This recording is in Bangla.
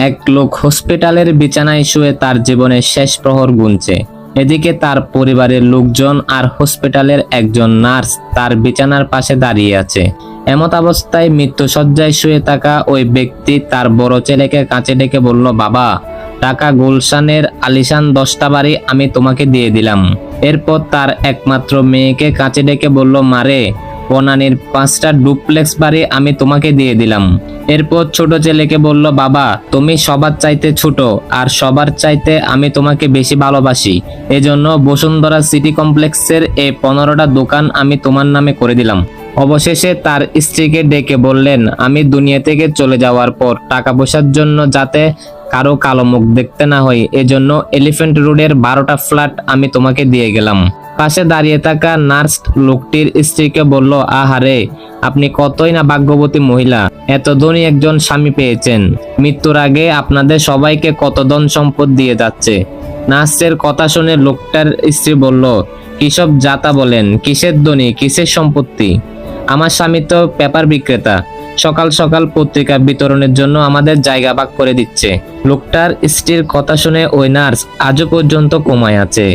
এক লোক হসপিটালের বিছানায় শুয়ে তার জীবনের শেষ প্রহর গুনছে। এদিকে তার পরিবারের লোকজন আর হসপিটালের একজন নার্স তার বিছানার পাশে দাঁড়িয়ে আছে। এমত অবস্থায় মৃত্যুশয্যায় শুয়ে থাকা ওই ব্যক্তি তার বড় ছেলেকে কাছে ডেকে বলল, বাবা, ঢাকা গুলশানের আলিশান 10টা বাড়ি আমি তোমাকে দিয়ে দিলাম। এরপর তার একমাত্র মেয়েকে কাছে ডেকে বলল, মারে, বনানীর 5টা ডুপ্লেক্স বাড়ি আমি তোমাকে দিয়ে দিলাম। এরপর ছোট ছেলেকে বলল, বাবা, তুমি সবার চাইতে ছোট আর সবার চাইতে আমি তোমাকে বেশি ভালোবাসি, এজন্য বসুন্ধরা সিটি কমপ্লেক্সের এই 15টা দোকান আমি তোমার নামে করে দিলাম। অবশেষে তার স্ত্রীকে ডেকে বললেন, আমি দুনিয়া থেকে চলে যাওয়ার পর টাকা পয়সার জন্য যাতে কারো কালো মুখ দেখতে না হয়, এজন্য এলিফ্যান্ট রোডের 12টা ফ্ল্যাট আমি তোমাকে দিয়ে গেলাম। পাশে দাঁড়িয়ে থাকা নার্স লোকটির স্ত্রীকে বলল, আহারে, আপনি কতই না ভাগ্যবতী মহিলা, এত ধনী একজন স্বামী পেয়েছেন। মৃত্যুর আগে আপনাদের সবাইকে কত ধন সম্পদ দিয়ে যাচ্ছে। নার্সের কথা শুনে লোকটার স্ত্রী বলল, কিসব যাতা বলেন, কিসের ধনী, কিসের সম্পত্তি? আমার স্বামী তো পেপার বিক্রেতা, সকাল সকাল পত্রিকা বিতরণের জন্য আমাদের জায়গা ভাগ করে দিচ্ছে। লোকটার স্ত্রীর কথা শুনে ওই নার্স আজও পর্যন্ত কোমায় আছে।